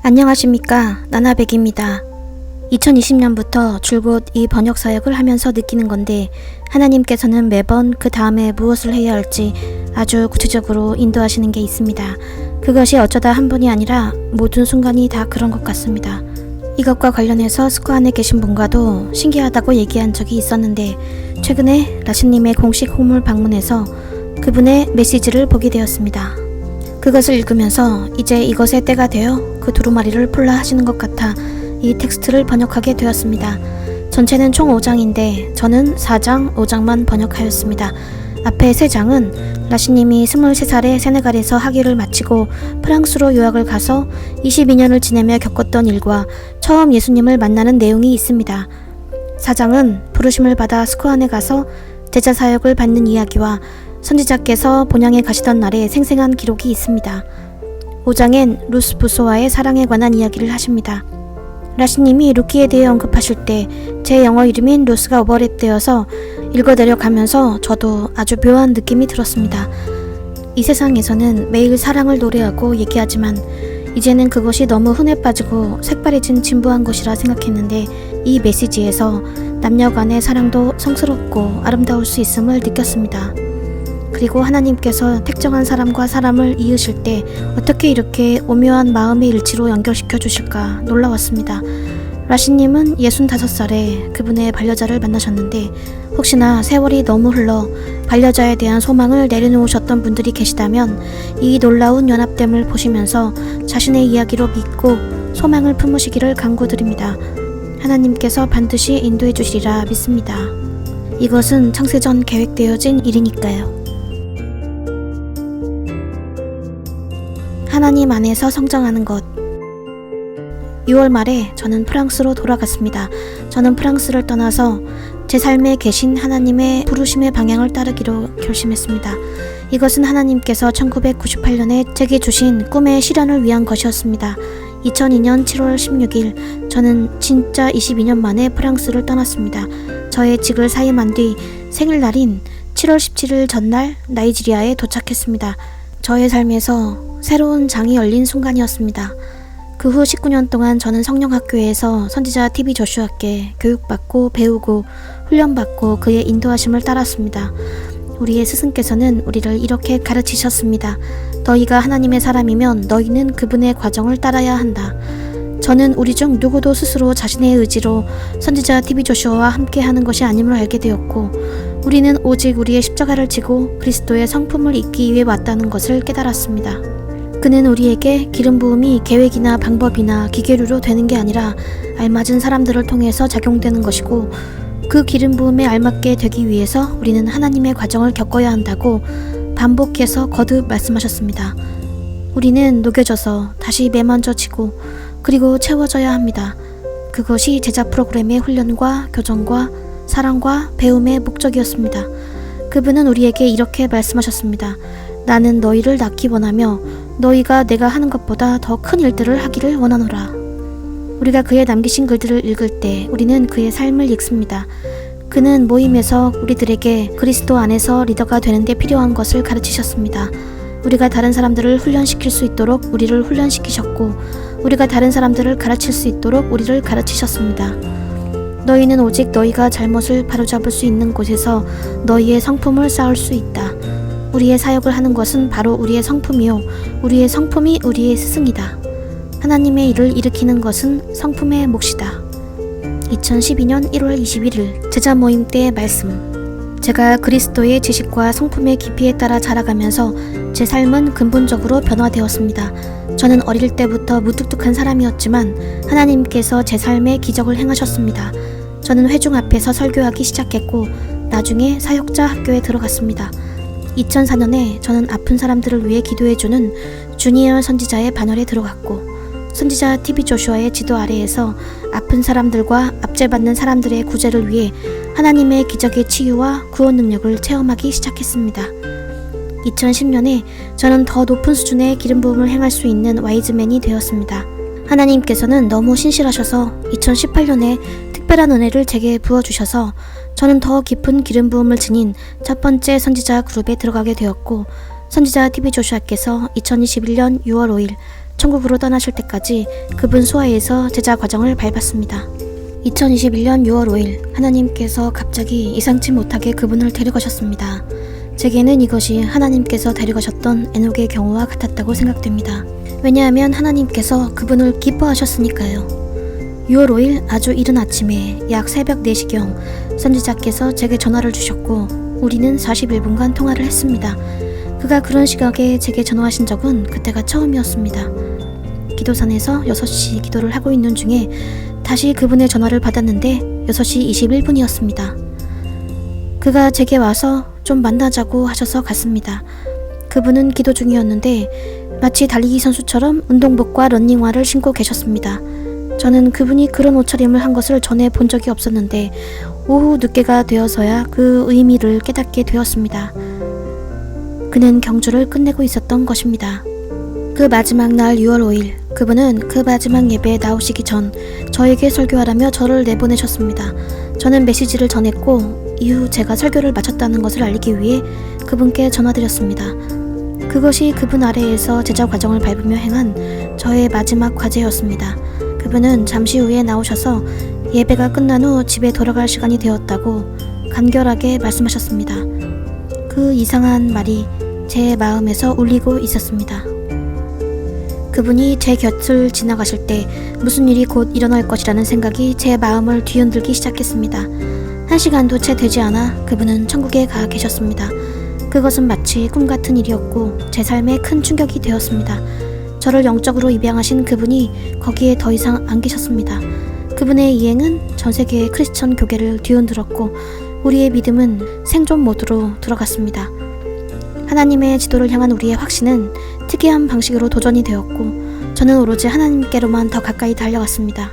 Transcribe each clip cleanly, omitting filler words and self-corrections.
안녕하십니까, 나나백입니다. 2020년부터 줄곧 이 번역 사역을 하면서 느끼는 건데, 하나님께서는 매번 그 다음에 무엇을 해야 할지 아주 구체적으로 인도하시는 게 있습니다. 그것이 어쩌다 한 번이 아니라 모든 순간이 다 그런 것 같습니다. 이것과 관련해서 스코 안에 계신 분과도 신기하다고 얘기한 적이 있었는데, 최근에 라신님의 공식 홈을 방문해서 그분의 메시지를 보게 되었습니다. 그것을 읽으면서 이제 이것의 때가 되어 그 두루마리를 폴라 하시는 것 같아 이 텍스트를 번역하게 되었습니다. 전체는 총 5장인데 저는 4장, 5장만 번역하였습니다. 앞에 3장은 라시님이 23살에 세네갈에서 학위를 마치고 프랑스로 유학을 가서 22년을 지내며 겪었던 일과 처음 예수님을 만나는 내용이 있습니다. 4장은 부르심을 받아 스코 안에 가서 제자 사역을 받는 이야기와 선지자께서 본향에 가시던 날에 생생한 기록이 있습니다. 5장엔 루스 부소와의 사랑에 관한 이야기를 하십니다. 라시님이 루키에 대해 언급하실 때 제 영어 이름인 루스가 오버랩되어서 읽어내려가면서 저도 아주 묘한 느낌이 들었습니다. 이 세상에서는 매일 사랑을 노래하고 얘기하지만 이제는 그것이 너무 흔해 빠지고 색바래진 진부한 것이라 생각했는데 이 메시지에서 남녀 간의 사랑도 성스럽고 아름다울 수 있음을 느꼈습니다. 그리고 하나님께서 특정한 사람과 사람을 이으실 때 어떻게 이렇게 오묘한 마음의 일치로 연결시켜 주실까 놀라웠습니다. 라시님은 65살에 그분의 반려자를 만나셨는데 혹시나 세월이 너무 흘러 반려자에 대한 소망을 내려놓으셨던 분들이 계시다면 이 놀라운 연합됨을 보시면서 자신의 이야기로 믿고 소망을 품으시기를 간구드립니다. 하나님께서 반드시 인도해 주시리라 믿습니다. 이것은 창세전 계획되어진 일이니까요. 하나님 안에서 성장하는 것. 6월 말에 저는 프랑스로 돌아갔습니다. 저는 프랑스를 떠나서 제 삶에 계신 하나님의 부르심의 방향을 따르기로 결심했습니다. 이것은 하나님께서 1998년에 제게 주신 꿈의 실현을 위한 것이었습니다. 2002년 7월 16일 저는 진짜 22년 만에 프랑스를 떠났습니다. 저의 직을 사임한 뒤 생일날인 7월 17일 전날 나이지리아에 도착했습니다. 저의 삶에서 새로운 장이 열린 순간이었습니다. 그 후 19년 동안 저는 성령학교에서 선지자 TV 조슈아께 교육받고 배우고 훈련받고 그의 인도하심을 따랐습니다. 우리의 스승께서는 우리를 이렇게 가르치셨습니다. 너희가 하나님의 사람이면 너희는 그분의 과정을 따라야 한다. 저는 우리 중 누구도 스스로 자신의 의지로 선지자 TV 조슈아와 함께 하는 것이 아님을 알게 되었고 우리는 오직 우리의 십자가를 지고 그리스도의 성품을 잇기 위해 왔다는 것을 깨달았습니다. 그는 우리에게 기름 부음이 계획이나 방법이나 기계류로 되는 게 아니라 알맞은 사람들을 통해서 작용되는 것이고 그 기름 부음에 알맞게 되기 위해서 우리는 하나님의 과정을 겪어야 한다고 반복해서 거듭 말씀하셨습니다. 우리는 녹여져서 다시 매만져지고 그리고 채워져야 합니다. 그것이 제자 프로그램의 훈련과 교정과 사랑과 배움의 목적이었습니다. 그분은 우리에게 이렇게 말씀하셨습니다. 나는 너희를 낳기 원하며 너희가 내가 하는 것보다 더 큰 일들을 하기를 원하노라. 우리가 그의 남기신 글들을 읽을 때 우리는 그의 삶을 읽습니다. 그는 모임에서 우리들에게 그리스도 안에서 리더가 되는 데 필요한 것을 가르치셨습니다. 우리가 다른 사람들을 훈련시킬 수 있도록 우리를 훈련시키셨고 우리가 다른 사람들을 가르칠 수 있도록 우리를 가르치셨습니다. 너희는 오직 너희가 잘못을 바로잡을 수 있는 곳에서 너희의 성품을 쌓을 수 있다. 우리의 사역을 하는 것은 바로 우리의 성품이요 우리의 성품이 우리의 스승이다. 하나님의 일을 일으키는 것은 성품의 몫이다. 2012년 1월 21일 제자 모임 때의 말씀. 제가 그리스도의 지식과 성품의 깊이에 따라 자라가면서 제 삶은 근본적으로 변화되었습니다. 저는 어릴 때부터 무뚝뚝한 사람이었지만 하나님께서 제 삶에 기적을 행하셨습니다. 저는 회중 앞에서 설교하기 시작했고 나중에 사역자 학교에 들어갔습니다. 2004년에 저는 아픈 사람들을 위해 기도해주는 주니어 선지자의 반열에 들어갔고 선지자 TV 조슈아의 지도 아래에서 아픈 사람들과 압제받는 사람들의 구제를 위해 하나님의 기적의 치유와 구원 능력을 체험하기 시작했습니다. 2010년에 저는 더 높은 수준의 기름 부음을 행할 수 있는 와이즈맨이 되었습니다. 하나님께서는 너무 신실하셔서 2018년에 특별한 은혜를 제게 부어주셔서 저는 더 깊은 기름 부음을 지닌 첫 번째 선지자 그룹에 들어가게 되었고 선지자 TV 조슈아께서 2021년 6월 5일 천국으로 떠나실 때까지 그분 수하에서 제자 과정을 밟았습니다. 2021년 6월 5일 하나님께서 갑자기 예상치 못하게 그분을 데려가셨습니다. 제게는 이것이 하나님께서 데려가셨던 에녹의 경우와 같았다고 생각됩니다. 왜냐하면 하나님께서 그분을 기뻐하셨으니까요. 6월 5일 아주 이른 아침에 약 새벽 4시경 선지자께서 제게 전화를 주셨고 우리는 41분간 통화를 했습니다. 그가 그런 시각에 제게 전화하신 적은 그때가 처음이었습니다. 기도산에서 6시 기도를 하고 있는 중에 다시 그분의 전화를 받았는데 6시 21분이었습니다. 그가 제게 와서 좀 만나자고 하셔서 갔습니다. 그분은 기도 중이었는데 마치 달리기 선수처럼 운동복과 러닝화를 신고 계셨습니다. 저는 그분이 그런 옷차림을 한 것을 전에 본 적이 없었는데 오후 늦게가 되어서야 그 의미를 깨닫게 되었습니다. 그는 경주를 끝내고 있었던 것입니다. 그 마지막 날 6월 5일 그분은 그 마지막 예배에 나오시기 전 저에게 설교하라며 저를 내보내셨습니다. 저는 메시지를 전했고 이후 제가 설교를 마쳤다는 것을 알리기 위해 그분께 전화드렸습니다. 그것이 그분 아래에서 제자 과정을 밟으며 행한 저의 마지막 과제였습니다. 그분은 잠시 후에 나오셔서 예배가 끝난 후 집에 돌아갈 시간이 되었다고 간결하게 말씀하셨습니다. 그 이상한 말이 제 마음에서 울리고 있었습니다. 그분이 제 곁을 지나가실 때 무슨 일이 곧 일어날 것이라는 생각이 제 마음을 뒤흔들기 시작했습니다. 1시간도 채 되지 않아 그분은 천국에 가 계셨습니다. 그것은 마치 꿈 같은 일이었고 제 삶에 큰 충격이 되었습니다. 저를 영적으로 입양하신 그분이 거기에 더 이상 안 계셨습니다. 그분의 이행은 전 세계의 크리스천 교계를 뒤흔들었고 우리의 믿음은 생존 모드로 들어갔습니다. 하나님의 지도를 향한 우리의 확신은 특이한 방식으로 도전이 되었고 저는 오로지 하나님께로만 더 가까이 달려갔습니다.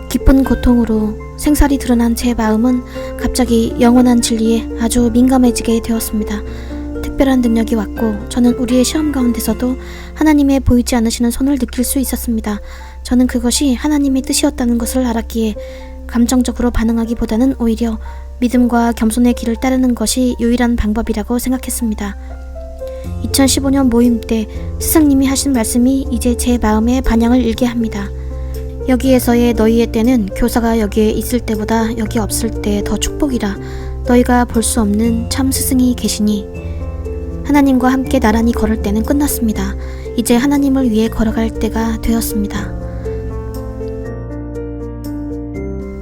깊은 고통으로 생살이 드러난 제 마음은 갑자기 영원한 진리에 아주 민감해지게 되었습니다. 특별한 능력이 왔고 저는 우리의 시험 가운데서도 하나님의 보이지 않으시는 손을 느낄 수 있었습니다. 저는 그것이 하나님의 뜻이었다는 것을 알았기에 감정적으로 반응하기보다는 오히려 믿음과 겸손의 길을 따르는 것이 유일한 방법이라고 생각했습니다. 2015년 모임 때 스승님이 하신 말씀이 이제 제 마음에 반향을 일게 합니다. 여기에서의 너희의 때는 교사가 여기에 있을 때보다 여기 없을 때 더 축복이라. 너희가 볼 수 없는 참 스승이 계시니 하나님과 함께 나란히 걸을 때는 끝났습니다. 이제 하나님을 위해 걸어갈 때가 되었습니다.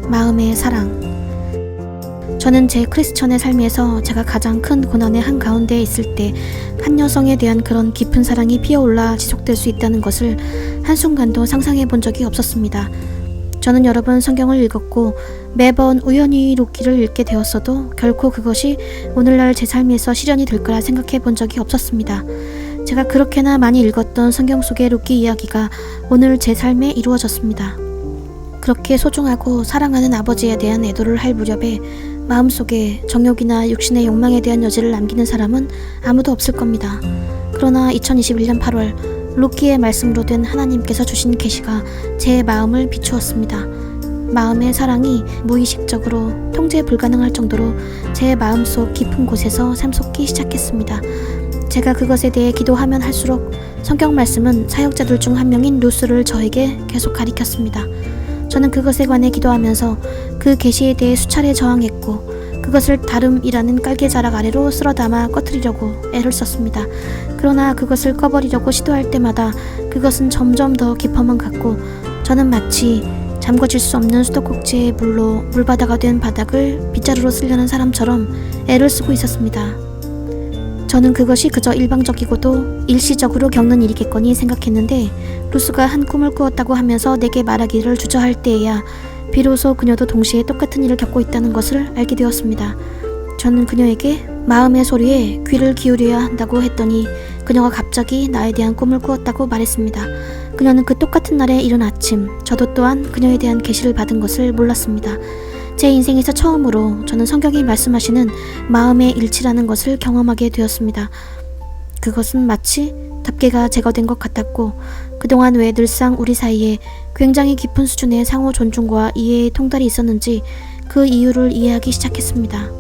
마음의 사랑. 저는 제 크리스천의 삶에서 제가 가장 큰 고난의 한가운데 있을 때 한 여성에 대한 그런 깊은 사랑이 피어올라 지속될 수 있다는 것을 한순간도 상상해 본 적이 없었습니다. 저는 여러 번 성경을 읽었고 매번 우연히 룻기를 읽게 되었어도 결코 그것이 오늘날 제 삶에서 실현이 될 거라 생각해 본 적이 없었습니다. 제가 그렇게나 많이 읽었던 성경 속의 룻기 이야기가 오늘 제 삶에 이루어졌습니다. 그렇게 소중하고 사랑하는 아버지에 대한 애도를 할 무렵에 마음속에 정욕이나 육신의 욕망에 대한 여지를 남기는 사람은 아무도 없을 겁니다. 그러나 2021년 8월 룻기의 말씀으로 된 하나님께서 주신 계시가 제 마음을 비추었습니다. 마음의 사랑이 무의식적으로 통제 불가능할 정도로 제 마음속 깊은 곳에서 샘솟기 시작했습니다. 제가 그것에 대해 기도하면 할수록 성경 말씀은 사역자들 중 한 명인 루스를 저에게 계속 가리켰습니다. 저는 그것에 관해 기도하면서 그 계시에 대해 수차례 저항했고 그것을 다름이라는 깔개자락 아래로 쓸어담아 꺼트리려고 애를 썼습니다. 그러나 그것을 꺼버리려고 시도할 때마다 그것은 점점 더 깊어만 갔고 저는 마치 잠궈질 수 없는 수도꼭지의 물로 물바다가 된 바닥을 빗자루로 쓰려는 사람처럼 애를 쓰고 있었습니다. 저는 그것이 그저 일방적이고도 일시적으로 겪는 일이겠거니 생각했는데 루스가 한 꿈을 꾸었다고 하면서 내게 말하기를 주저할 때에야 비로소 그녀도 동시에 똑같은 일을 겪고 있다는 것을 알게 되었습니다. 저는 그녀에게 마음의 소리에 귀를 기울여야 한다고 했더니 그녀가 갑자기 나에 대한 꿈을 꾸었다고 말했습니다. 그녀는 그 똑같은 날의 이른 아침 저도 또한 그녀에 대한 계시를 받은 것을 몰랐습니다. 제 인생에서 처음으로 저는 성경이 말씀하시는 마음의 일치라는 것을 경험하게 되었습니다. 그것은 마치 답계가 제거된 것 같았고 그동안 왜 늘상 우리 사이에 굉장히 깊은 수준의 상호 존중과 이해의 통달이 있었는지 그 이유를 이해하기 시작했습니다.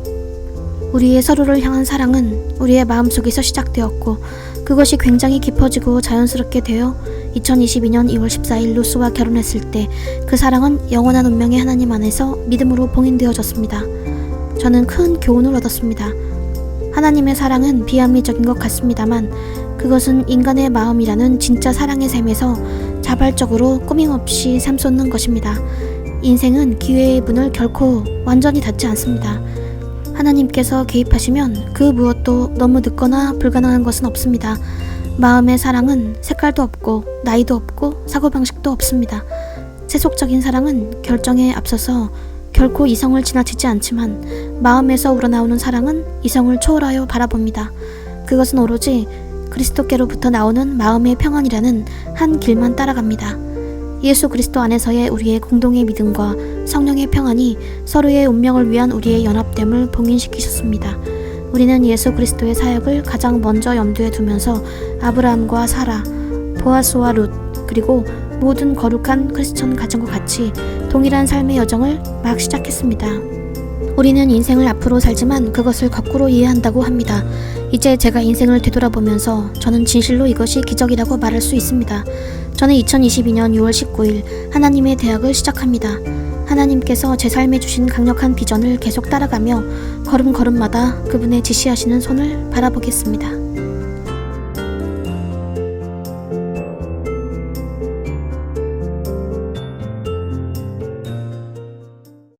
우리의 서로를 향한 사랑은 우리의 마음속에서 시작되었고 그것이 굉장히 깊어지고 자연스럽게 되어 2022년 2월 14일 루스와 결혼했을 때 그 사랑은 영원한 운명의 하나님 안에서 믿음으로 봉인되어졌습니다. 저는 큰 교훈을 얻었습니다. 하나님의 사랑은 비합리적인 것 같습니다만 그것은 인간의 마음이라는 진짜 사랑의 셈에서 자발적으로 꾸밈없이 샘솟는 것입니다. 인생은 기회의 문을 결코 완전히 닫지 않습니다. 하나님께서 개입하시면 그 무엇도 너무 늦거나 불가능한 것은 없습니다. 마음의 사랑은 색깔도 없고 나이도 없고 사고방식도 없습니다. 세속적인 사랑은 결정에 앞서서 결코 이성을 지나치지 않지만 마음에서 우러나오는 사랑은 이성을 초월하여 바라봅니다. 그것은 오로지 그리스도께로부터 나오는 마음의 평안이라는 한 길만 따라갑니다. 예수 그리스도 안에서의 우리의 공동의 믿음과 성령의 평안이 서로의 운명을 위한 우리의 연합됨을 봉인시키셨습니다. 우리는 예수 그리스도의 사역을 가장 먼저 염두에 두면서 아브라함과 사라, 보아스와 룻, 그리고 모든 거룩한 크리스천 가정과 같이 동일한 삶의 여정을 막 시작했습니다. 우리는 인생을 앞으로 살지만 그것을 거꾸로 이해한다고 합니다. 이제 제가 인생을 되돌아보면서 저는 진실로 이것이 기적이라고 말할 수 있습니다. 저는 2022년 6월 19일 하나님의 대학을 시작합니다. 하나님께서 제 삶에 주신 강력한 비전을 계속 따라가며 걸음걸음마다 그분의 지시하시는 손을 바라보겠습니다.